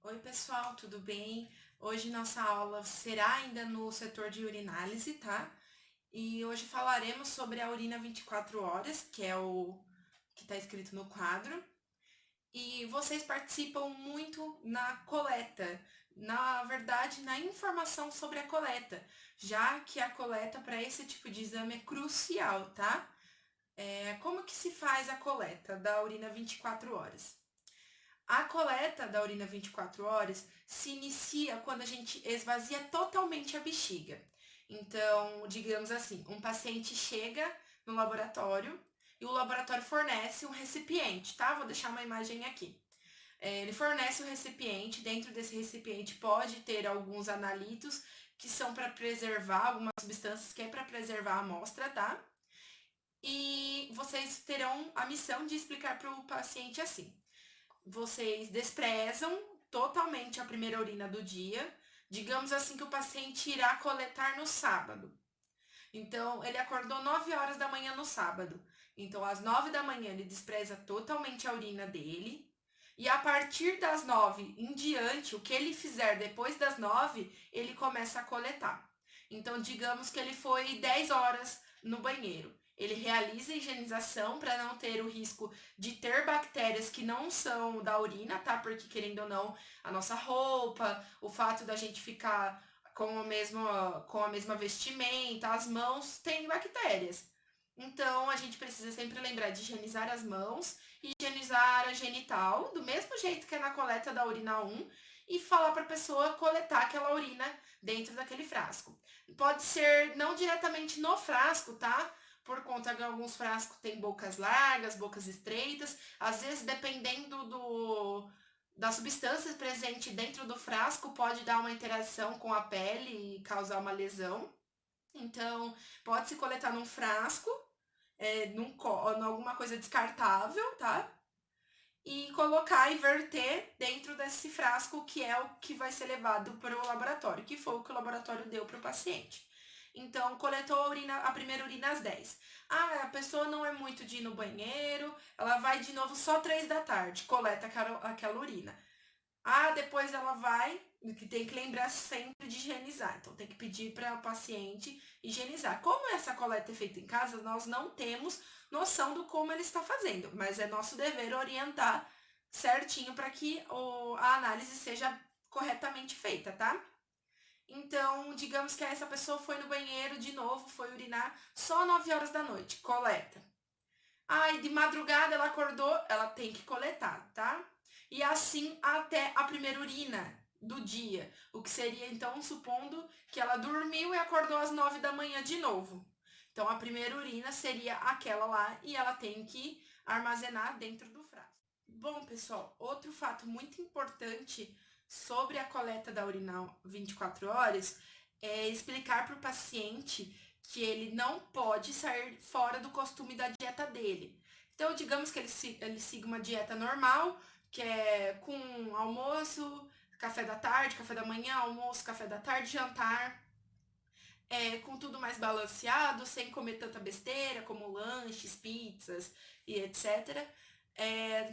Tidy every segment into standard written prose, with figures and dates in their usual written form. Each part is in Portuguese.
Oi, pessoal, tudo bem? Hoje nossa aula será ainda no setor de urinálise, tá? E hoje falaremos sobre a urina 24 horas, que é o que está escrito no quadro. E vocês participam muito na coleta, na verdade, na informação sobre a coleta, já que a coleta para esse tipo de exame é crucial, tá? Como que se faz a coleta da urina 24 horas? A coleta da urina 24 horas se inicia quando a gente esvazia totalmente a bexiga. Então, digamos assim, um paciente chega no laboratório e o laboratório fornece um recipiente, tá? Vou deixar uma imagem aqui. Ele fornece o recipiente, dentro desse recipiente pode ter alguns analitos que são para preservar, algumas substâncias que é para preservar a amostra, tá? E vocês terão a missão de explicar para o paciente assim: vocês desprezam totalmente a primeira urina do dia. Digamos assim que o paciente irá coletar no sábado. Então, ele acordou 9 horas da manhã no sábado. Então, às 9 da manhã, ele despreza totalmente a urina dele. E a partir das 9 em diante, o que ele fizer depois das 9, ele começa a coletar. Então, digamos que ele foi 10 horas no banheiro. Ele realiza a higienização para não ter o risco de ter bactérias que não são da urina, tá? Porque, querendo ou não, a nossa roupa, o fato da gente ficar com a mesma vestimenta, as mãos têm bactérias. Então, a gente precisa sempre lembrar de higienizar as mãos, higienizar a genital, do mesmo jeito que é na coleta da urina 1, e falar para a pessoa coletar aquela urina dentro daquele frasco. Pode ser não diretamente no frasco, tá? Por conta que alguns frascos têm bocas largas, bocas estreitas, às vezes dependendo da substância presente dentro do frasco pode dar uma interação com a pele e causar uma lesão. Então, pode se coletar num frasco, em alguma coisa descartável, tá? E colocar e verter dentro desse frasco que é o que vai ser levado para o laboratório, que foi o que o laboratório deu para o paciente. Então, coletou a primeira urina às 10. Ah, a pessoa não é muito de ir no banheiro, ela vai de novo só 3 da tarde, coleta aquela urina. Ah, depois ela vai, que tem que lembrar sempre de higienizar. Então, tem que pedir para o paciente higienizar. Como essa coleta é feita em casa, nós não temos noção do como ele está fazendo, mas é nosso dever orientar certinho para que a análise seja corretamente feita, tá? Então, digamos que essa pessoa foi no banheiro de novo, foi urinar só 9 horas da noite, coleta. Ai, de madrugada ela acordou, ela tem que coletar, tá? E assim até a primeira urina do dia, o que seria então supondo que ela dormiu e acordou às 9 da manhã de novo. Então a primeira urina seria aquela lá e ela tem que armazenar dentro do frasco. Bom, pessoal, outro fato muito importante sobre a coleta da urina 24 horas é explicar para o paciente que ele não pode sair fora do costume da dieta dele. Então, digamos que ele siga uma dieta normal, que é com almoço, café da tarde, café da manhã, almoço, café da tarde, jantar, com tudo mais balanceado, sem comer tanta besteira, como lanches, pizzas e etc.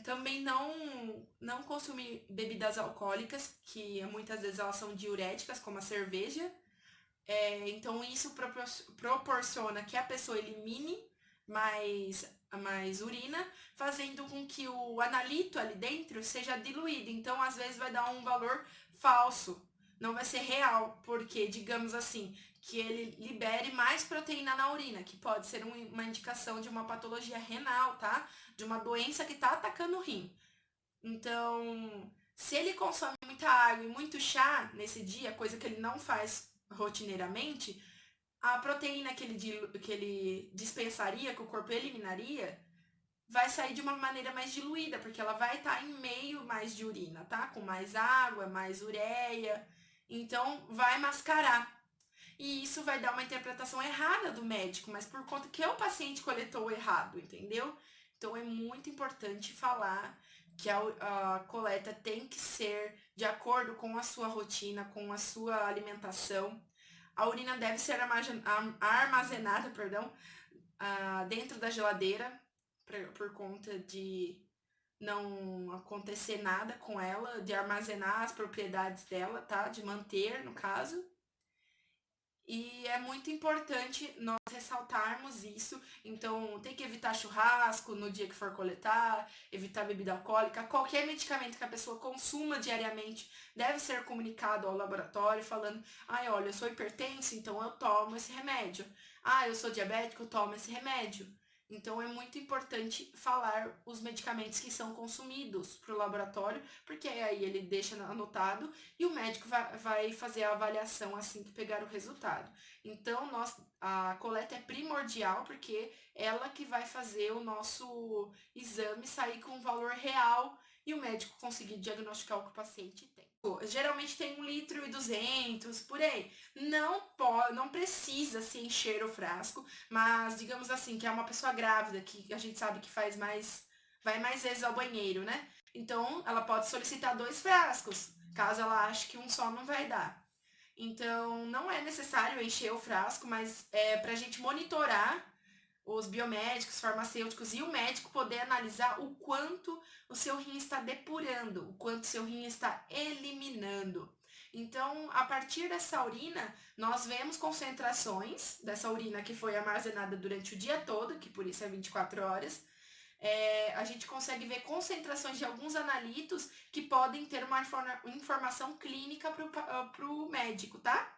Também não consumir bebidas alcoólicas, que muitas vezes elas são diuréticas, como a cerveja. Então, isso proporciona que a pessoa elimine mais urina, fazendo com que o analito ali dentro seja diluído. Então, às vezes, vai dar um valor falso, não vai ser real, porque, digamos assim, que ele libere mais proteína na urina, que pode ser uma indicação de uma patologia renal, tá? De uma doença que está atacando o rim. Então, se ele consome muita água e muito chá nesse dia, coisa que ele não faz rotineiramente, a proteína que ele dispensaria, que o corpo eliminaria, vai sair de uma maneira mais diluída, porque ela vai estar em meio mais de urina, tá? Com mais água, mais ureia. Então, vai mascarar. E isso vai dar uma interpretação errada do médico, mas por conta que o paciente coletou errado, entendeu? Então é muito importante falar que a coleta tem que ser de acordo com a sua rotina, com a sua alimentação. A urina deve ser armazenada, perdão, dentro da geladeira por conta não acontecer nada com ela, de armazenar as propriedades dela, tá? De manter, no caso. E é muito importante nós ressaltarmos isso. Então, tem que evitar churrasco no dia que for coletar, evitar bebida alcoólica. Qualquer medicamento que a pessoa consuma diariamente deve ser comunicado ao laboratório, falando: ai, olha, eu sou hipertenso, então eu tomo esse remédio. Ah, eu sou diabético, eu tomo esse remédio. Então, é muito importante falar os medicamentos que são consumidos para o laboratório, porque aí ele deixa anotado e o médico vai fazer a avaliação assim que pegar o resultado. Então, a coleta é primordial, porque ela que vai fazer o nosso exame sair com um valor real e o médico conseguir diagnosticar o que o paciente tem. Geralmente tem 1,2 litros por aí. Não precisa se encher o frasco, mas digamos assim, que é uma pessoa grávida, que a gente sabe que vai mais vezes ao banheiro, né? Então, ela pode solicitar 2 frascos, caso ela ache que um só não vai dar. Então, não é necessário encher o frasco, mas é para a gente monitorar os biomédicos, farmacêuticos e o médico poder analisar o quanto o seu rim está depurando, o quanto o seu rim está eliminando. Então, a partir dessa urina, nós vemos concentrações dessa urina que foi armazenada durante o dia todo, que por isso é 24 horas, a gente consegue ver concentrações de alguns analitos que podem ter uma informação clínica para o médico, tá?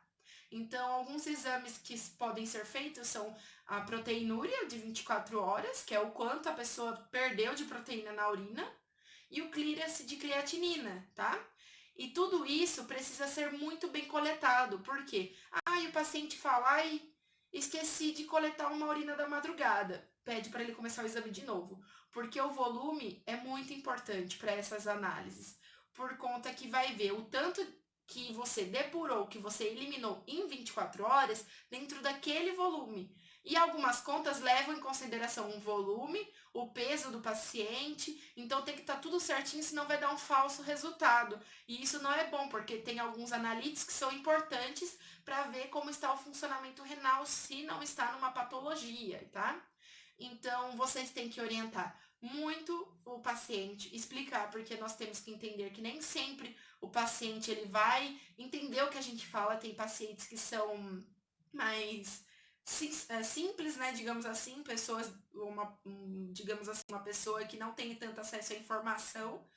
Então, alguns exames que podem ser feitos são a proteinúria de 24 horas, que é o quanto a pessoa perdeu de proteína na urina, e o clearance de creatinina, tá? E tudo isso precisa ser muito bem coletado, porque o paciente fala: ai, esqueci de coletar uma urina da madrugada. Pede para ele começar o exame de novo, porque o volume é muito importante para essas análises, por conta que vai ver o tanto que você depurou, que você eliminou em 24 horas dentro daquele volume. E algumas contas levam em consideração o volume, o peso do paciente, então tem que estar tudo certinho, senão vai dar um falso resultado. E isso não é bom, porque tem alguns analíticos que são importantes para ver como está o funcionamento renal, se não está numa patologia, tá? Então, vocês têm que orientar muito o paciente, explicar, porque nós temos que entender que nem sempre o paciente ele vai entender o que a gente fala. Tem pacientes que são mais simples, né, digamos assim, digamos assim, uma pessoa que não tem tanto acesso à informação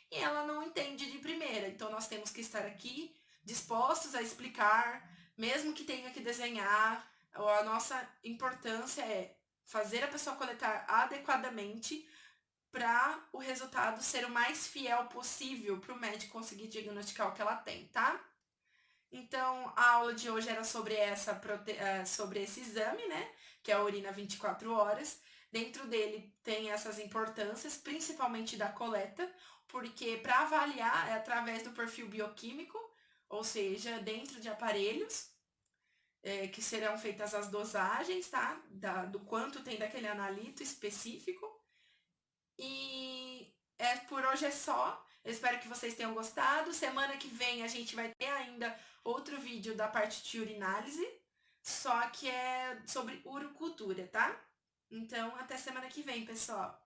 e ela não entende de primeira. Então, nós temos que estar aqui dispostos a explicar, mesmo que tenha que desenhar. A nossa importância é fazer a pessoa coletar adequadamente para o resultado ser o mais fiel possível para o médico conseguir diagnosticar o que ela tem, tá? Então, a aula de hoje era sobre esse exame, né? Que é a urina 24 horas. Dentro dele tem essas importâncias, principalmente da coleta, porque para avaliar é através do perfil bioquímico, ou seja, dentro de aparelhos, que serão feitas as dosagens, tá? Do quanto tem daquele analito específico. E por hoje é só. Eu espero que vocês tenham gostado. Semana que vem a gente vai ter ainda outro vídeo da parte de urinálise, só que é sobre urocultura, tá? Então, até semana que vem, pessoal.